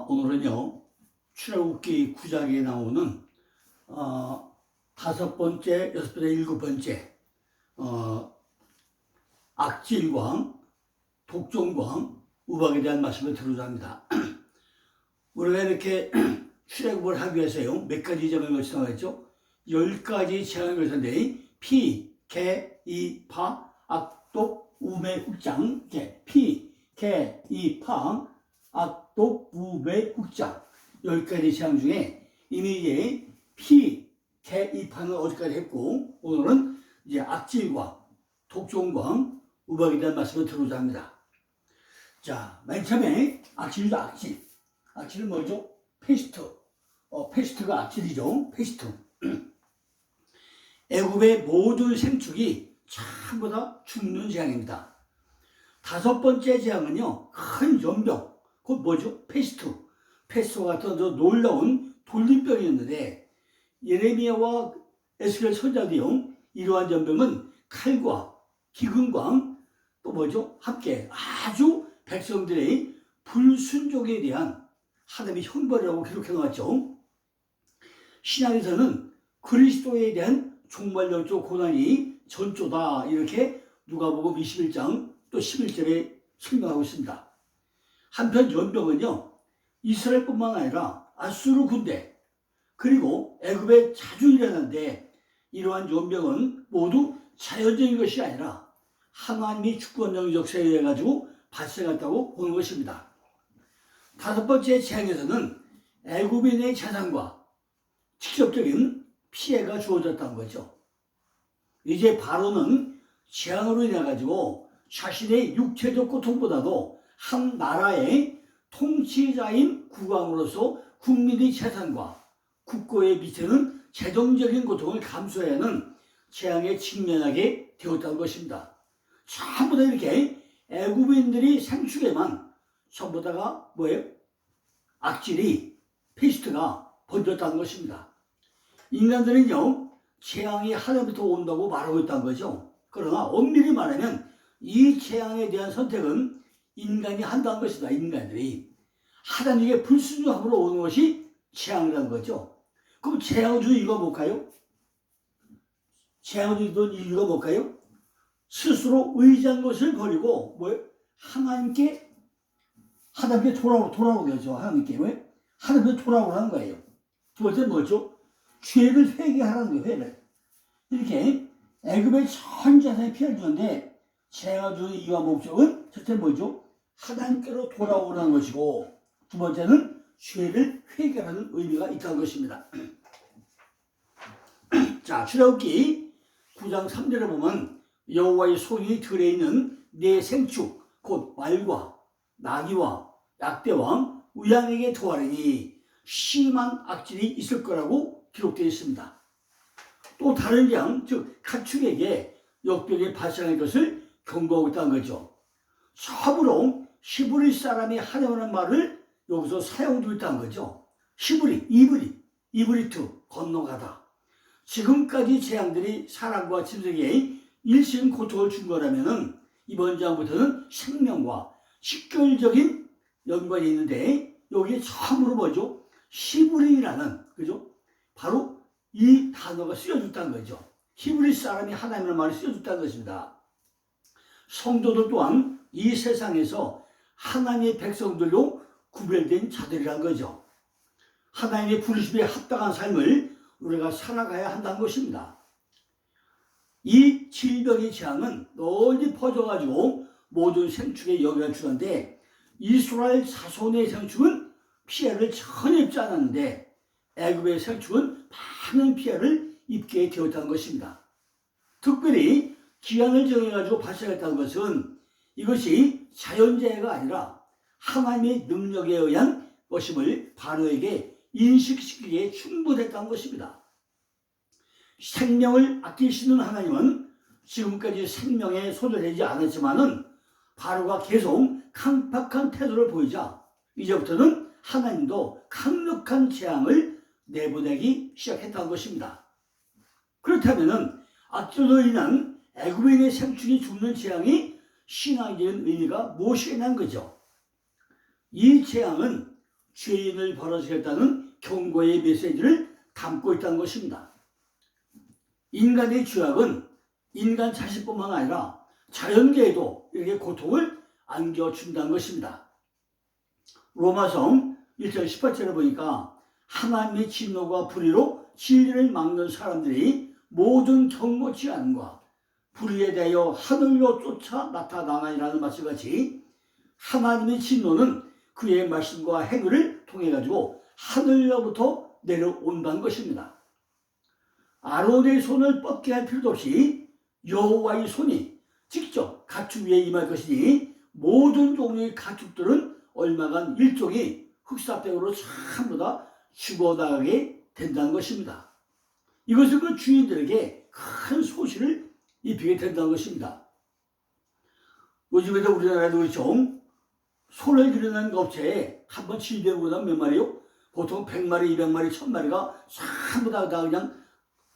오늘은요, 출애굽기 9장에 나오는 5번째, 6번째, 7번째 악질광, 독종광, 우박에 대한 말씀을 드리고자 합니다. 우리가 이렇게 출애굽을 하기 위해서요, 몇 가지 점을 거치다고 했죠? 10가지 재앙을 거쳤는데, 피, 개, 이, 파, 악독, 우매, 흑장, 피, 개, 이, 파, 악독, 우매, 흑장 10가지 재앙 중에 이미 이제 피, 개, 이, 파는 어디까지 했고, 오늘은 이제 악질광, 독종광, 우박에 대한 말씀을 드리고자 합니다. 자, 맨 처음에 악질이죠, 악질. 악질은 뭐죠? 페스트. 페스트가 악질이죠, 페스트. 애굽의 모든 생축이 전부 다 죽는 재앙입니다. 5번째 재앙은요, 큰 연병. 그건 뭐죠? 페스트. 페스트와 같은 놀라운 돌림병이었는데, 예레미야와 에스겔 선자들이요, 이러한 연병은 칼과 기근광, 또 뭐죠? 함께 아주 백성들의 불순종에 대한 하나님의 형벌이라고 기록해 놓았죠. 신약에서는 그리스도에 대한 종말론적 고난이 전조다, 이렇게 누가복음 21장 또 11절에 설명하고 있습니다. 한편 연병은요, 이스라엘뿐만 아니라 아수르 군대 그리고 애굽에 자주 일어나는데, 이러한 연병은 모두 자연적인 것이 아니라 하나님이 주권적 역사에 의해 가지고 발생했다고 보는 것입니다. 5번째 재앙에서는 애굽인의 재산과 직접적인 피해가 주어졌다는 거죠. 이제 바로는 재앙으로 인해 가지고 자신의 육체적 고통보다도 한 나라의 통치자인 국왕으로서 국민의 재산과 국고에 미치는 재정적인 고통을 감수해야 하는 재앙에 직면하게 되었다는 것입니다. 전부 다 이렇게 애굽인들이 생축에만 전부 다가 뭐예요? 악질이, 페스트가 번졌다는 것입니다. 인간들은요, 재앙이 하늘부터 온다고 말하고 있다는 거죠. 그러나 엄밀히 말하면 이 재앙에 대한 선택은 인간이 한다는 것이다. 인간들이 하나님의 불순종함으로 오는 것이 재앙이라는 거죠. 그럼 재앙을 주는 이유가 뭘까요? 재앙을 주는 이유가 뭘까요? 스스로 의지한 것을 버리고 뭐예요? 하나님께 돌아오게 하죠. 하나님께 왜? 하나님께 돌아오라는 거예요. 두 번째는 뭐죠? 죄를 회개하라는 거예요. 회를. 이렇게 애굽의 전 재산에 피해를 주는데, 재앙을 주는 이유와 목적은 첫째 뭐죠? 하나님께로 돌아오라는 것이고, 두 번째는 죄를 회개하는 의미가 있다는 것입니다. 자, 출애굽기 9장 3절에 보면 여호와의 손이 들에 있는 네 생축 곧 말과 나귀와 약대와 우양에게 도하리니 심한 악질이 있을 거라고 기록되어 있습니다. 또 다른 양, 즉 가축에게 역병이 발생할 것을 경고하고 있다는 거죠. 처음으로 히브리 사람이 하려는 말을 여기서 사용하고 있다는 거죠. 이브리트, 건너가다. 지금까지 재앙들이 사람과 짐승에게 일심 고통을 준 거라면은 이번 장부터는 생명과 직결적인 연관이 있는데, 여기에 처음으로 뭐죠? 히브리라는, 그죠? 바로 이 단어가 쓰여졌다는 거죠. 히브리 사람이 하나님의 말을 쓰여졌다는 것입니다. 성도들 또한 이 세상에서 하나님의 백성들로 구별된 자들이라는 거죠. 하나님의 부르심에 합당한 삶을 우리가 살아가야 한다는 것입니다. 이 질병의 재앙은 널리 퍼져가지고 모든 생축에 영향을 주는데, 이스라엘 자손의 생축은 피해를 전혀 입지 않았는데 애굽의 생축은 많은 피해를 입게 되었다는 것입니다. 특별히 기한을 정해가지고 발생했다는 것은 이것이 자연재해가 아니라 하나님의 능력에 의한 것임을 바로에게 인식시키기에 충분했다는 것입니다. 생명을 아끼시는 하나님은 지금까지 생명에 손을 대지 않았지만은 바로가 계속 강팍한 태도를 보이자 이제부터는 하나님도 강력한 재앙을 내보내기 시작했다는 것입니다. 그렇다면은 악질로 인한 애굽인의 생축이 죽는 재앙이 신앙적인 의미가 무엇이겠냐는 거죠. 이 재앙은 죄인을 벌어지겠다는 경고의 메시지를 담고 있다는 것입니다. 인간의 죄악은 인간 자신뿐만 아니라 자연계에도 이렇게 고통을 안겨준다는 것입니다. 로마서 1장 18절에 보니까 하나님의 진노가 불의로 진리를 막는 사람들이 모든 경고치 않음과 불의에 대하여 하늘로 쫓아 나타나나이라는 말씀같이 하나님의 진노는 그의 말씀과 행위를 통해 가지고 하늘로부터 내려온다는 것입니다. 아론의 손을 뻗게 할 필요도 없이 여호와의 손이 직접 가축 위에 임할 것이니 모든 종류의 가축들은 얼마간 일종이 흑사병으로 전부 다 죽어나가게 된다는 것입니다. 이것은 그 주인들에게 큰 소식을 입히게 된다는 것입니다. 요즘에도 우리나라에도 그렇죠. 소를 기르는 업체에 한 번 질병보다 몇 마리요? 보통 100마리, 200마리, 1000마리가 전부 다 그냥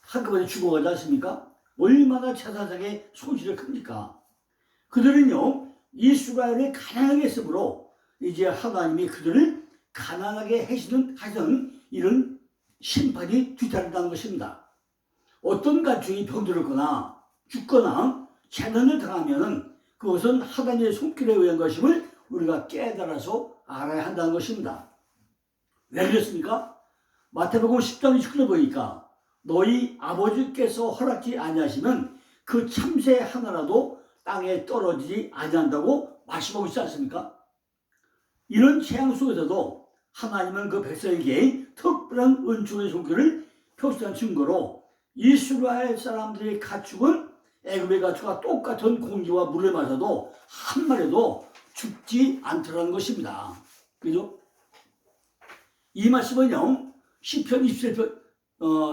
한꺼번에 죽어가지 않습니까? 얼마나 자살하게 손실이 큽니까? 그들은요, 이스라엘을 가난하게 했으므로 이제 하나님이 그들을 가난하게 하시는 이런 심판이 뒤따른다는 것입니다. 어떤 가축이 병들었거나 죽거나 재난을 당하면은 그것은 하나님의 손길에 의한 것임을 우리가 깨달아서 알아야 한다는 것입니다. 왜 그렇습니까? 마태복음 10장 29절 보니까 너희 아버지께서 허락지 아니하시면 그 참새 하나라도 땅에 떨어지지 아니한다고 말씀하고 있지 않습니까? 이런 재앙 속에서도 하나님은 그 백성에게 특별한 은총의 손길을 표시한 증거로 이스라엘 사람들의 가축은 애굽의 가축과 똑같은 공기와 물을 마셔도 한 마리도 죽지 않더라는 것입니다. 그죠? 이 말씀은요, 시편 27편,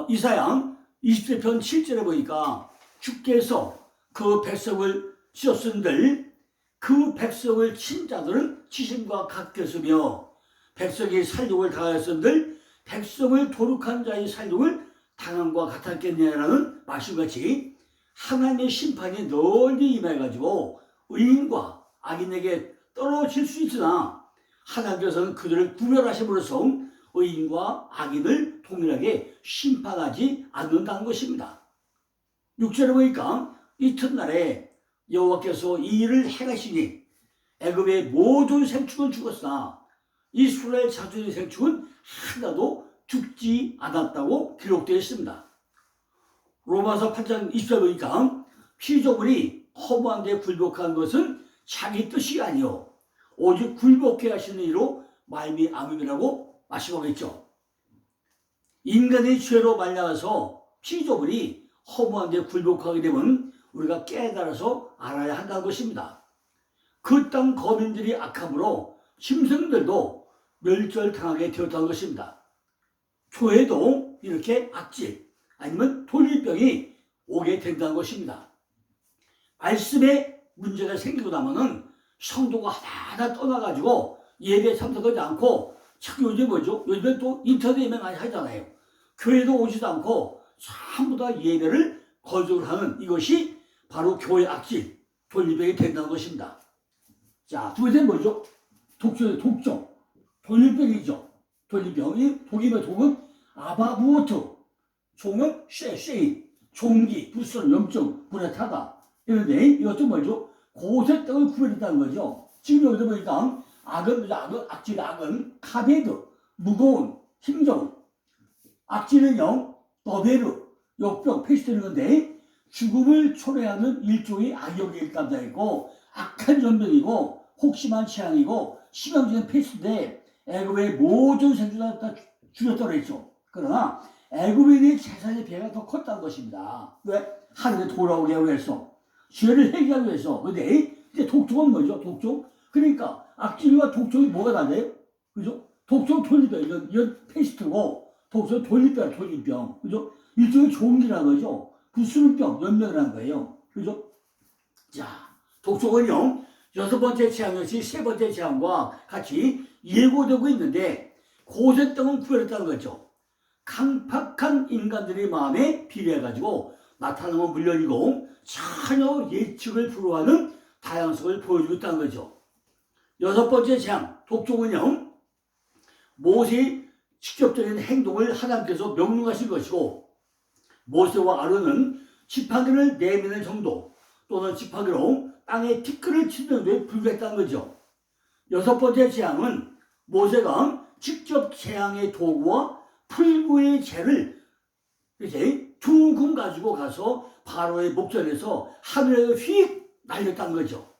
이사야 27편 7절에 보니까 주께서 그 백성을 치셨은들 그 백성을 친 자들은 치심과 같겠으며 백성이 살육을 당하였은들 백성을 도륙한 자의 살육을 당함과 같았겠냐라는 말씀같이 하나님의 심판이 널리 임해가지고 의인과 악인에게 떨어질 수 있으나 하나님께서는 그들을 구별하심으로써 의인과 악인을 동일하게 심판하지 않는다는 것입니다. 6절에 보니까 이튿날에 여호와께서 이 일을 행하시니 애굽의 모든 생축은 죽었으나 이스라엘 자손의 생축은 하나도 죽지 않았다고 기록되어 있습니다. 로마서 8장 20절 보니까 피조물이 허무한 데 굴복한 것은 자기 뜻이 아니요 오직 굴복해 하시는 이로 말미암음이라고 말씀하고 있죠. 인간의 죄로 말미암아서 피조물이 허무한 데 굴복하게 되면 우리가 깨달아서 알아야 한다는 것입니다. 그 땅 거민들이 악함으로 짐승들도 멸절당하게 되었다는 것입니다. 교회도 이렇게 악질 아니면 돌림병이 오게 된다는 것입니다. 말씀에 문제가 생기고 나면은 성도가 하나하나 떠나가지고 예배에 참석하지 않고 참 요즘 뭐죠? 요즘에 또 인터넷 예배 많이 하잖아요. 교회도 오지도 않고 전부 다 예배를 거절을 하는 이것이 바로 교회 악질, 돌림병이 된다는 것입니다. 자, 두 번째는 뭐죠? 독종, 돌림병이죠. 돌림병이 독이면 독은 아바부오트, 종은 쉐이, 종기, 불순, 염증, 불에 타다. 이런데 이것도 뭐죠? 고색등을 구별했다는 거죠. 지금 여기서 보니까 악은 카베드, 무거운, 힘겨운. 악질은요, 너베르, 역병, 페스트는 건데 죽음을 초래하는 일종의 악역을 담당했고 악한 연병이고 혹심한 취향이고 심형적인 페스트인데 애굽의 모든 생존자가 다 죽였다고 했죠. 그러나 애굽인의 재산의 배가 더 컸다는 것입니다. 왜? 하늘에 돌아오게 하기 위해서 죄를 해결하기 위해서. 근데 이제 독종은 뭐죠? 독종? 그러니까 악질과 독종이 뭐가 달라요? 그죠? 독종 돌림병 이런 페스트고 독종 돌림병 그죠? 일종의 종기라는 거죠. 부스름병 연명이라는 거예요. 그죠? 자, 독종은요 6번째 재앙이었지 3번째 재앙과 같이 예고되고 있는데 고색등은 구별했다는 거죠. 강팍한 인간들의 마음에 비례해가지고 나타나면 물론이고 전혀 예측을 불허하는 다양성을 보여주고 있다는 거죠. 여섯 번째 재앙, 독종은요, 모세의 직접적인 행동을 하나님께서 명령하신 것이고, 모세와 아론은 지팡이를 내미는 정도 또는 지팡이로 땅에 티끌을 치는 데 불과했다는 거죠. 여섯 번째 재앙은 모세가 직접 재앙의 도구와 풀무의 재를 이렇게 둥근 가지고 가서 바로의 목전에서 하늘에 휙 날렸다는 거죠.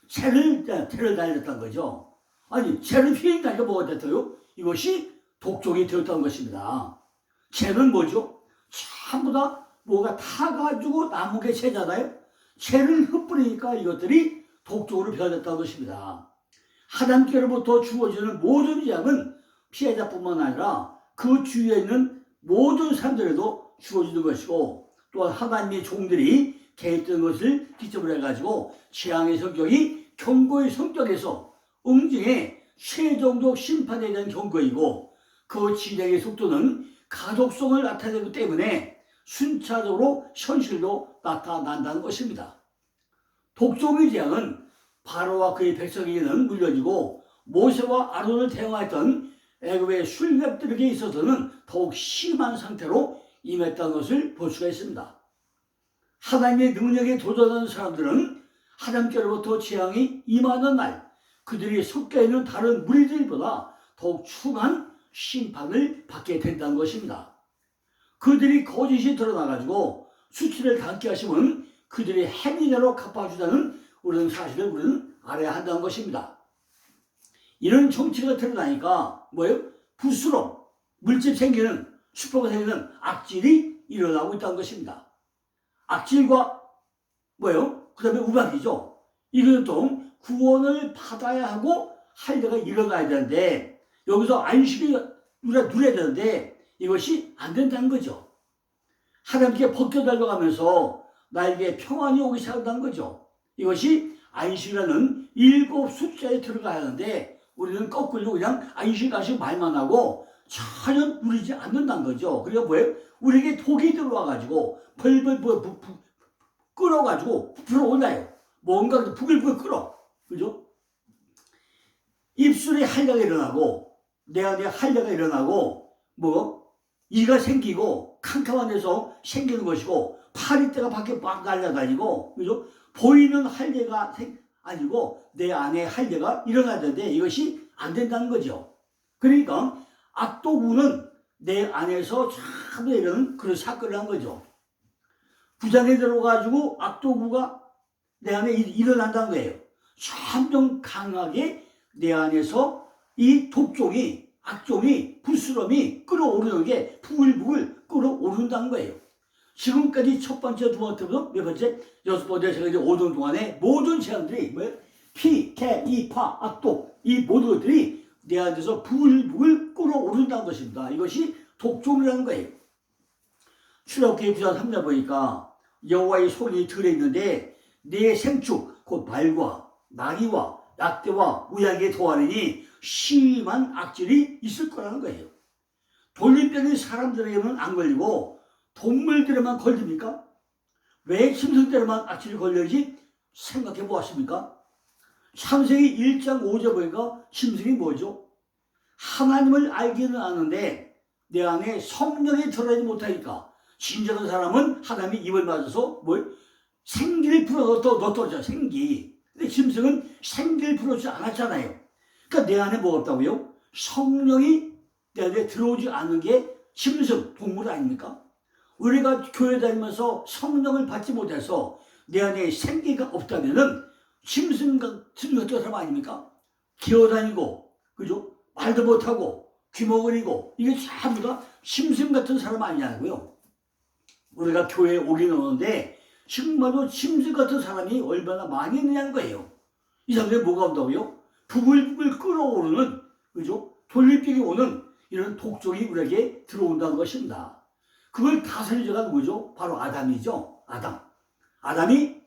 재를 날렸다는 거죠. 아니, 재를 휙 날려 뭐가 됐어요? 이것이 독종이 되었다는 것입니다. 재는 뭐죠? 전부 다 뭐가 타가지고 나무게 재잖아요. 재를 흩뿌리니까 이것들이 독종으로 변했다는 것입니다. 하나님께로부터 주어지는 모든 재앙은 피해자뿐만 아니라 그 주위에 있는 모든 사람들에도 주어지는 것이고, 또한 하나님의 종들이 개입된 것을 기점으로 해가지고 재앙의 성격이 경고의 성격에서 응징의 최종적 심판에 대한 경고이고, 그 진행의 속도는 가독성을 나타내기 때문에 순차적으로 현실로 나타난다는 것입니다. 독종의 재앙은 바로와 그의 백성에게는 물려지고, 모세와 아론을 대항했던 애굽의 술객들에게 있어서는 더욱 심한 상태로 임했다는 것을 볼 수가 있습니다. 하나님의 능력에 도전하는 사람들은 하나님께로부터 재앙이 임하는 날, 그들이 섞여 있는 다른 무리들보다 더욱 충한 심판을 받게 된다는 것입니다. 그들이 거짓이 드러나가지고 수치를 당케 하시면 그들이 행위대로 갚아주자는 우리는 사실을 우리는 알아야 한다는 것입니다. 이런 정치가 드러나니까 뭐예요? 부스럼, 물집 생기는, 수표가 생기는 악질이 일어나고 있다는 것입니다. 악질과 뭐예요? 그 다음에 우박이죠. 이것은 또 구원을 받아야 하고 할 때가 일어나야 되는데, 여기서 안식이 우리가 누려야 되는데 이것이 안 된다는 거죠. 하나님께 벗겨달려가면서 나에게 평안이 오기 시작한다는 거죠. 이것이 안식이라는 7 숫자에 들어가야 하는데 우리는 거꾸로 그냥 안식하시고 말만 하고 전혀 누리지 않는다는 거죠. 그러니까 뭐예요? 우리에게 독이 들어와가지고 벌벌 끓어가지고 불어올라요. 뭔가 부글부글 끓어. 그죠? 입술에 한량이 일어나고 내 안에 한량이 일어나고 이가 생기고 캄캄한 데서 생기는 것이고 파리떼가 밖에 막 날아다니고, 그죠? 보이는 한례가 아니고 내 안에 한례가 일어나야 되는데 이것이 안 된다는 거죠. 그러니까 악도구는 내 안에서 참 이런 그런 사건을 한 거죠. 부장에 들어가지고 악도구가 내 안에 일어난다는 거예요. 점점 강하게 내 안에서 이 독종이, 악종이, 부스럼이 끓어오르는 게 부글부글 끓어오른다는 거예요. 지금까지 첫 번째, 두 번째부터 몇 번째, 여섯 번째, 제가 이제 5년 동안에 모든 재앙들이 뭐예요? 피, 개, 이, 파, 악독, 이 모든 것들이 내 안에서 부글부글 끓어오른다는 것입니다. 이것이 독종이라는 거예요. 출애굽기 9장 3절 보니까 여호와의 손이 들어있는데 내 생축, 곧 말과 나귀와 낙대와 우양에 더하리니 심한 악질이 있을 거라는 거예요. 돌림병이 사람들에게는 안 걸리고 동물들에만 걸립니까? 왜 짐승들에만 악질이 걸리지? 생각해 보았습니까? 창세기 1장 5절 보니까 짐승이 뭐죠? 하나님을 알기는 아는데 내 안에 성령이 들어가지 못하니까 진정한 사람은 하나님이 입을 맞아서 생기를 불어넣었죠. 생기. 근데 짐승은 생기를 불어주지 않았잖아요. 그러니까 내 안에 뭐가 없다고요? 성령이 내 안에 들어오지 않는 게 짐승, 동물 아닙니까? 우리가 교회 다니면서 성령을 받지 못해서 내 안에 생기가 없다면은 짐승 같은 사람 아닙니까? 기어다니고, 그죠? 말도 못하고, 귀머거리고, 이게 전부 다 짐승 같은 사람 아니냐고요. 우리가 교회에 오긴 오는데, 정말로 짐승 같은 사람이 얼마나 많이 있느냐는 거예요. 이 사람들이 뭐가 온다고요? 부글부글 끓어오르는, 그죠? 돌림병이 오는 이런 독종이 우리에게 들어온다는 것입니다. 그걸 다스린 자가 누구죠? 바로 아담이죠. 아담이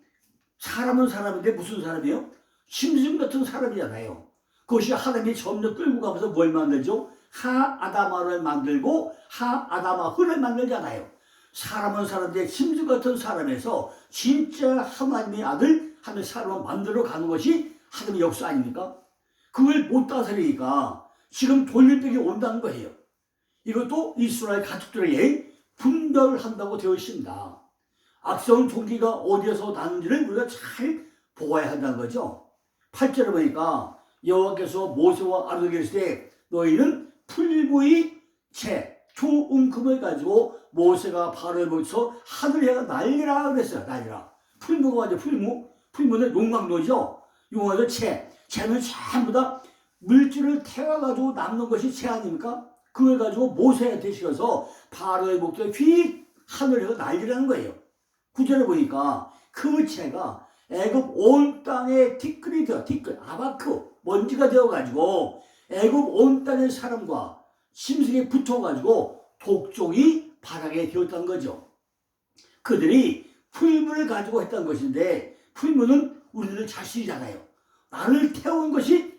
사람은 사람인데 무슨 사람이에요? 짐승 같은 사람이잖아요. 그것이 하나님이 점점 끌고 가면서 뭘 만들죠? 하아다마를 만들고 하아다마흐를 만들잖아요. 사람은 사람인데 짐승 같은 사람에서 진짜 하나님의 아들 하나님의 사람을 만들어 가는 것이 하나님의 역사 아닙니까? 그걸 못 다스리니까 지금 돌림병이 온다는 거예요. 이것도 이스라엘 가족들에게 분별한다고 되어 있습니다. 악성 종기가 어디에서 나는지를 우리가 잘 보아야 한다는 거죠. 8절에 보니까 여호와께서 모세와 아론에게 이르시되 너희는 풀무의 채 조은금을 가지고 모세가 바로에 모여서 하늘을 향해 날리라 그랬어요. 날리라. 풀무가 뭐죠? 풀무는 용광로죠. 용광로 채는 전부 다 물질을 태워가지고 남는 것이 채 아닙니까? 그걸 가지고 모세한테 실어서 바로의 목전에 휙 하늘을 향해 날리라는 거예요. 9절에 보니까 그 채가 애굽 온 땅에 티끌이 되어 아바크 먼지가 되어가지고 애굽 온 땅의 사람과 심승에 붙어가지고 독종이 바닥에 되었다는 거죠. 그들이 풀무를 가지고 했던 것인데 풀무는 우리들 자신이잖아요. 나를 태운 것이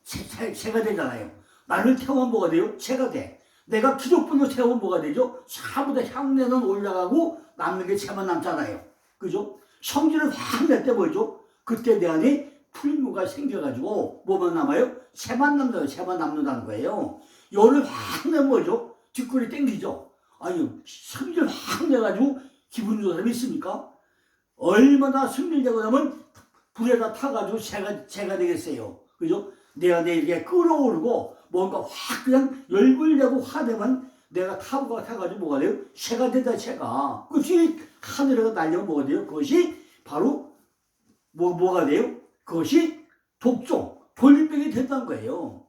채가 되잖아요. 나를 태우면 뭐가 돼요? 채가 돼. 내가 기독분으로 태우면 뭐가 되죠? 차보다 향내는 올라가고 남는 게 채만 남잖아요. 그죠? 성질을 확 낼 때 뭐죠? 그때 내 안에 풀무가 생겨가지고 뭐만 남아요? 채만 남는다요. 채만 남는다는 거예요. 열을 확 내면 뭐죠? 뒷골이 땡기죠. 아니 성질 확 내가지고 기분 좋은 사람이 있습니까? 얼마나 승리되고 나면 불에다 타가지고 채가 되겠어요. 그죠? 내 안에 이게 끓어오르고 뭔가 확 그냥 열불 내고 화내면 내가 타가지고 뭐가 돼요? 채가 된다, 채가. 그것이 하늘에가 날려면 뭐가 돼요? 그것이 바로 뭐가 돼요? 그것이 독종, 돌림병이 된다는 거예요.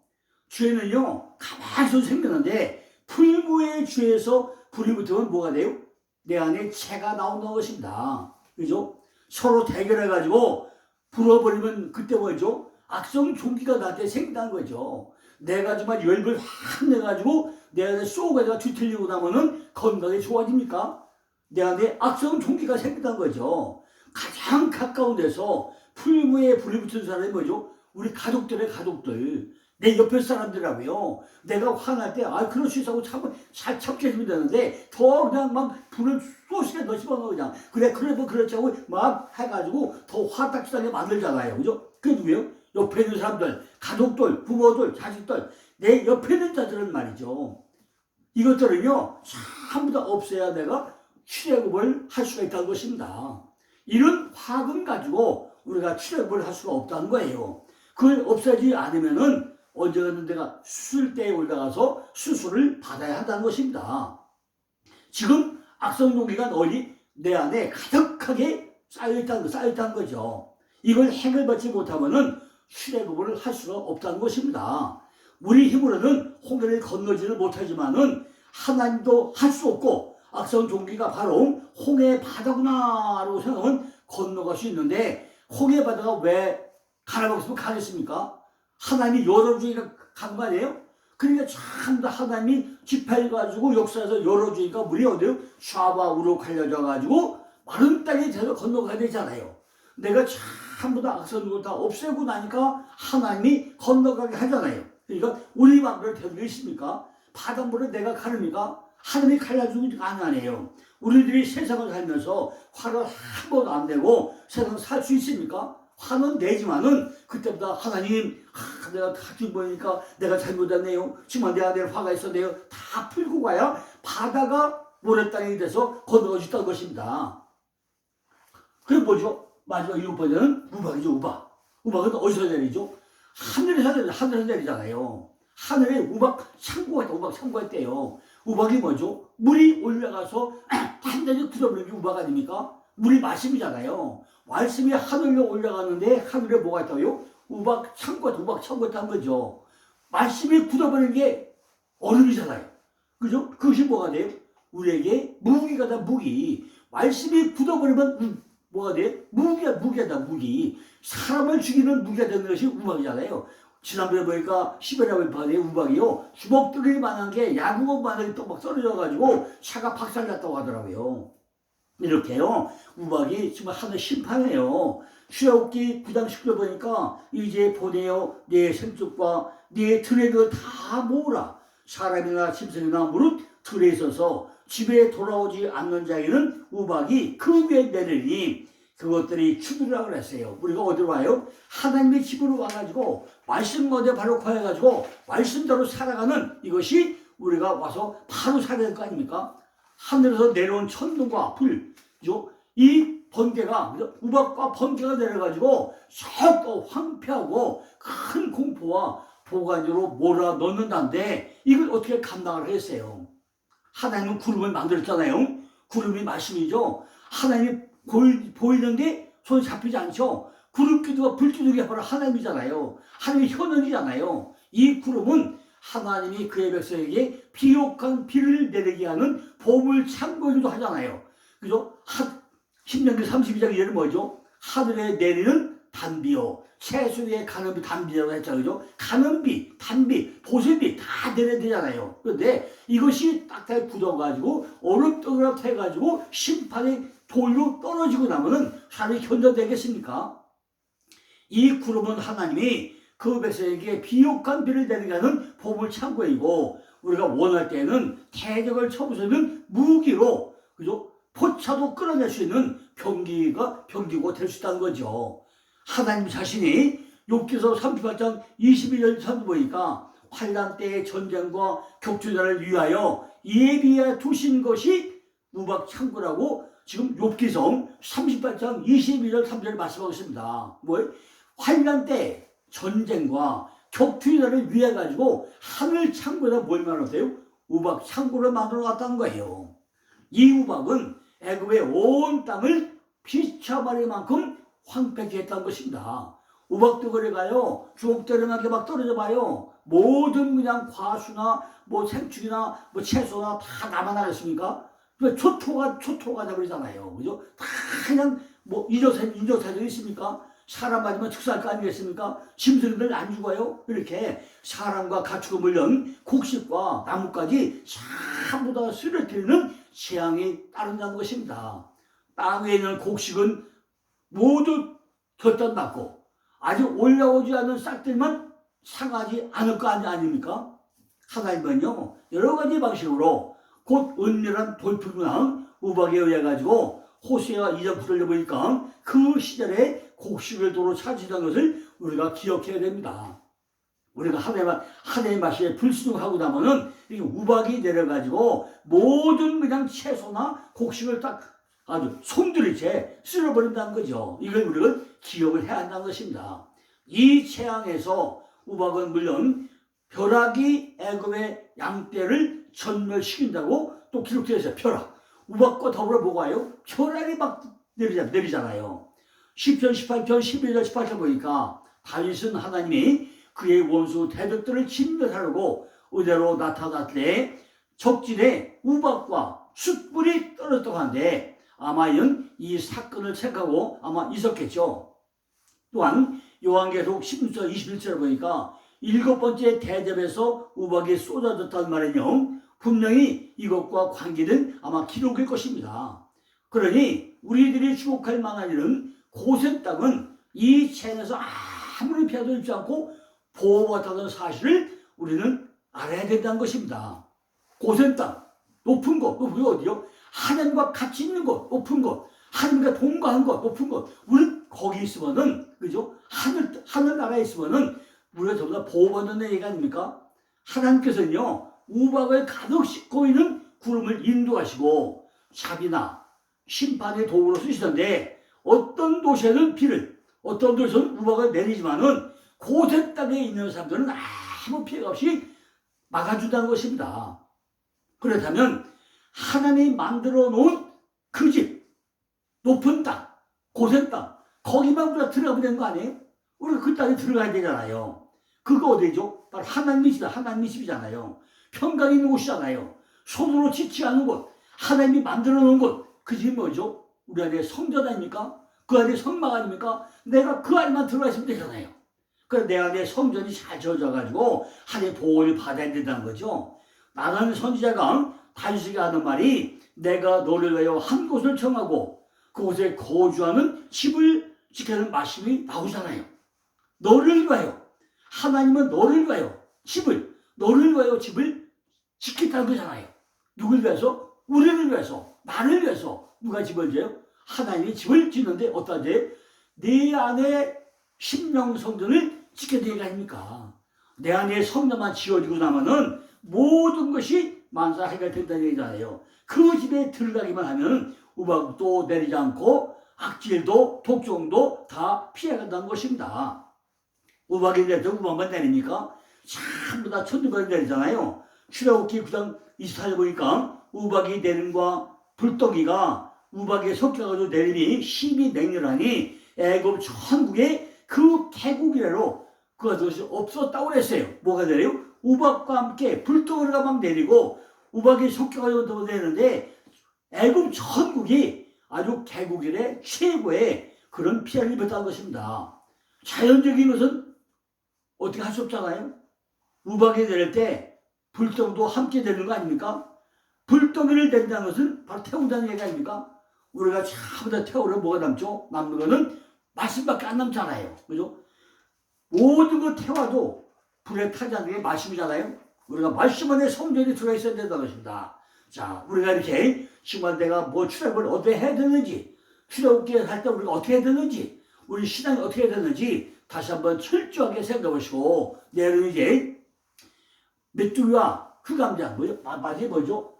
죄는요, 가만히 생겼는데 풀무의 죄에서 불이 붙으면 뭐가 돼요? 내 안에 채가 나온다는 것입니다. 그죠? 서로 대결해가지고 불어버리면 그때 뭐죠? 악성 종기가 나한테 생긴다는 거죠. 내가 정말 열불 확 내가지고 내 안에 쏘가지고 뒤틀리고 나면은 건강이 좋아집니까? 내 안에 악성 종기가 생긴다는 거죠. 가장 가까운 데서 풀무에 불이 붙은 사람이 뭐죠? 우리 가족들. 내 옆에 사람들이라고요. 내가 화날 때, 그럴 수 있어 하고 잘 참겠으면 되는데, 더 그냥 막 불을 쏘시게 넣으시면 그냥, 그래, 뭐 그렇지 하고 막 해가지고 더 화딱지나게 만들잖아요. 그죠? 그게 누구예요? 옆에 있는 사람들, 가족들, 부모들, 자식들, 내 옆에 있는 자들은 말이죠. 이것들은요, 전부 다 없애야 내가 출애굽을 할 수가 있다는 것입니다. 이런 화금 가지고 우리가 출애굽을 할 수가 없다는 거예요. 그걸 없애지 않으면은 언젠가는 내가 수술대에 올라가서 수술을 받아야 한다는 것입니다. 지금 악성종기가 널리 내 안에 가득하게 쌓여있다는 거죠. 이걸 해결받지 못하면은 출애굽을 할 수가 없다는 것입니다. 우리 힘으로는 홍해를 건너지는 못하지만은 하나님도 할 수 없고 악성종기가 바로 홍해 바다구나라고 생각하면 건너갈 수 있는데 홍해 바다가 왜 가라먹으면 가겠습니까? 하나님이 열어주니까 간 거 아니에요? 그러니까 참 하나님이 집회해가지고 역사에서 열어주니까 물이 어디요? 샤바우로 갈려져가지고 마른 땅에 대해서 건너가야 되잖아요. 내가 전부 다 악성을 다 없애고 나니까 하나님이 건너가게 하잖아요. 그러니까 우리 마음을 되고 있습니까? 바닷물을 내가 가릅니까? 하나님이 갈라주니까 아니에요. 우리들이 세상을 살면서 화를 한 번도 안 내고 세상 살 수 있습니까? 화는 내지만은 그때보다 하나님 내가 다 죽으니까 내가 잘못했네요. 정말 내 안에 화가 있었네요. 다 풀고 가야 바다가 모래땅이 돼서 건너가 있다는 것입니다. 그게 뭐죠? 마지막 7번째는 우박이죠. 우박은 어디서 내리죠? 하늘에서 내리잖아요. 하늘에 우박 창고가 있대요. 우박이 뭐죠? 물이 올라가서 완전히 굳어버린 게 우박 아닙니까? 물이 말씀이잖아요. 말씀이 하늘로 올라가는데 하늘에 뭐가 있다고요? 우박 창고가 있다는 거죠. 말씀이 굳어버린 게 얼음이잖아요. 그죠? 그것이 뭐가 돼요? 우리에게 무기가 다 무기. 말씀이 굳어버리면 뭐가 돼? 무기다. 사람을 죽이는 무기가 되는 것이 우박이잖아요. 지난번에 보니까 시베리아 바다에 우박이요. 주먹들이 만한 게 야구공 바닥에 또 막 떨어져가지고 차가 박살났다고 하더라고요. 이렇게요. 우박이 정말 하늘 심판해요. 출애굽기 9장 10절 보니까 이제 보내어 네 생축과 네 들에도 다 모으라. 사람이나 짐승이나 무릇 들에 있어서 집에 돌아오지 않는 자에게는 우박이 그 위에 내리니 그것들이 추들으라고 그랬어요. 우리가 어디로 와요? 하나님의 집으로 와가지고 말씀 어디 바로 거해가지고 말씀대로 살아가는 이것이 우리가 와서 바로 살아야 될 거 아닙니까? 하늘에서 내려온 천둥과 불, 그죠? 이 번개가, 우박과 번개가 내려가지고 썩고 황폐하고 큰 공포와 보관으로 몰아넣는다는데 이걸 어떻게 감당을 하겠어요? 하나님은 구름을 만들었잖아요. 구름이 말씀이죠. 하나님이 보이는 게 손에 잡히지 않죠. 구름 기둥과 불 기둥이 바로 하나님이잖아요. 하나님의 현원이잖아요. 이 구름은 하나님이 그의 백성에게 비옥한 비를 내리게 하는 보물 창고이기도 하잖아요. 그죠? 신명기 32장 이래는 뭐죠? 하늘에 내리는 단비요. 채수에 가는 비, 단비라고 했죠. 그죠? 가는 비, 단비, 보슬비 다 내려야 되잖아요. 그런데 이것이 딱딱 굳어가지고 얼음덩이로 해가지고 심판의 돌로 떨어지고 나면은 사람이 견뎌되겠습니까? 이 구름은 하나님이 그 백성에게 비옥한 비를 내리게 하는 보물 창고이고 우리가 원할 때는 대적을 쳐부수는 무기로 그죠? 포차도 끌어낼 수 있는 병기고 될 수 있다는 거죠. 하나님 자신이 욥기서 38장 21절 참 보니까 환난 때의 전쟁과 격투자를 위하여 예비해 두신 것이 우박 창고라고 지금 욥기서 38장 21절 3절 말씀하고 있습니다. 뭐예요? 환난 때 전쟁과 격투자를 위해 가지고 하늘 창고에다 뭘 만들었어요? 우박 창고를 만들어 놨다는 거예요. 이 우박은 애굽의 온 땅을 비춰버릴 만큼 황폐케 했다는 것입니다. 우박덩어리 가요. 주옥대름하게 막 떨어져 봐요. 모든 그냥 과수나 뭐 생축이나 뭐 채소나 다 남아나겠습니까? 초토가 돼버리잖아요. 그죠? 다 그냥 뭐 인조사들 있습니까? 사람 맞으면 축사할 거 아니겠습니까? 짐승들 안 죽어요? 이렇게 사람과 가축을 물론 곡식과 나무까지 전부 다 쓰러뜨리는 재앙이 따른다는 것입니다. 땅 위에 있는 곡식은 모두 결단받고 아직 올라오지 않은 싹들만 상하지 않을 거 아닙니까? 하나님은요 여러 가지 방식으로 곧 은밀한 돌풀문항 우박에 의해 가지고 호세아 2장 9절에 보니까 그 시절에 곡식을 도로 찾으던 것을 우리가 기억해야 됩니다. 우리가 하나님의 말씀에 불순종하고 나면은 이 우박이 내려가지고 모든 그냥 채소나 곡식을 딱 아주 송두리째 쓸어버린다는 거죠. 이걸 우리가 기억을 해야 한다는 것입니다. 이 재앙에서 우박은 물론 벼락이 애굽의 양떼를 전멸시킨다고 또 기록되어 있어요. 벼락. 우박과 더불어 뭐가 와요? 벼락이 막 내리잖아요. 시편 18편 11절 18절 보니까 다윗은 하나님이 그의 원수 대적들을 진멸하려고 의대로 나타날 때 적진에 우박과 숯불이 떨어졌다고 하는데 아마 이는 이 사건을 생각하고 아마 있었겠죠. 또한 요한계시록 16절 21절을 보니까 7번째 대접에서 우박이 쏟아졌다는 말은요 분명히 이것과 관계된 아마 기록일 것입니다. 그러니 우리들이 주목할 만한 일은 고센 땅은 이 재앙에서 아무런 피해도 입지 않고 보호받았다는 사실을 우리는 알아야 된다는 것입니다. 고센 땅, 높은 곳, 높은 곳 어디요? 하나님과 같이 있는 곳, 높은 곳, 하나님과 동거한 곳, 높은 곳. 우리는 거기 있으면은, 그죠? 하늘나라에 있으면은, 우리가 전부 다 보호받는 얘기가 아닙니까? 하나님께서는요, 우박을 가득 싣고 있는 구름을 인도하시고, 자비나 심판의 도구로 쓰시던데, 어떤 도시에는 비를, 어떤 도시에는 우박을 내리지만은, 고센 땅에 있는 사람들은 아무 피해가 없이 막아준다는 것입니다. 그렇다면, 하나님이 만들어 놓은 그 집, 높은 땅, 고센 땅, 거기만 우리가 들어가면 되는 거 아니에요? 우리가 그 땅에 들어가야 되잖아요. 그거 어디죠? 바로 하나님의 집이다. 하나님의 집이잖아요. 평강이 있는 곳이잖아요. 손으로 짓지 않은 곳, 하나님이 만들어 놓은 곳, 그 집이 뭐죠? 우리 안에 성전 아닙니까? 그 안에 성막 아닙니까? 내가 그 안에만 들어가 있으면 되잖아요. 그래서 내 안에 성전이 잘 지어져가지고 하나님의 보호를 받아야 된다는 거죠. 나가는 선지자가 다윗에게 하는 말이 내가 너를 위하여 한 곳을 정하고 그곳에 거주하는 집을 지키는 말씀이 나오잖아요. 너를 위하여 하나님은 너를 위하여 너를 위하여 집을 지킨다는 거잖아요. 누굴 위해서? 우리를 위해서, 나를 위해서. 누가 집을 지어요? 하나님이 집을 짓는데 어떠하지? 내 안에 신령 성전을 짓게 되는 게 아닙니까? 내 안에 성전만 지어지고 나면은 모든 것이 만사 해결된다는 얘기잖아요. 그 집에 들어가기만 하면 우박도 내리지 않고 악질도 독종도 다 피해간다는 것입니다. 우박이 내려서 우박만 내립니까? 전부 다 천둥번이 내리잖아요. 출애굽기 9장 24절 보니까 우박이 내림과 불덩이가 우박에 섞여가지고 내림이 심히 맹렬하니 애굽 천국의 그 태국이래로 그것이 없었다고 그랬어요. 뭐가 내려요? 우박과 함께 불덩이가 막 내리고 우박이 섞여가지고 내리는데 애굽 천국이 아주 태국인의 최고의 그런 피해를 입었다는 것입니다. 자연적인 것은 어떻게 할 수 없잖아요. 우박이 내릴 때 불덩이도 함께 내리는 거 아닙니까? 불덩이를 낸다는 것은 바로 태운다는 얘기 아닙니까? 우리가 전부 다 태우면 뭐가 남죠? 남는 거는 말씀밖에 안 남잖아요. 그죠? 모든 거 태워도 불에 타지 않는 게 말씀이잖아요. 우리가 말씀 안에 성전이 들어있어야 된다는 것입니다. 자, 우리가 이렇게 정말 내가 뭐 출애굽을 어떻게 해야 되는지, 출애굽기 할 때 우리가 어떻게 해야 되는지, 우리 신앙이 어떻게 해야 되는지 다시 한번 철저하게 생각해 보시고, 내일은 이제 메뚜기와 흑암장, 마지막에 뭐죠?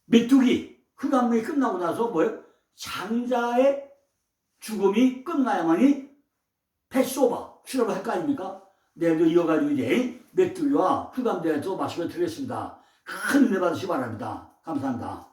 메뚜기, 흑암이 끝나고 나서 뭐예요? 장자의 죽음이 끝나야만이 패스오버, 출애굽을 할 거 아닙니까? 내일도 이어가지고 이제 메뚜기와 흑암대에서 말씀을 드리겠습니다. 큰 은혜 받으시기 바랍니다. 감사합니다.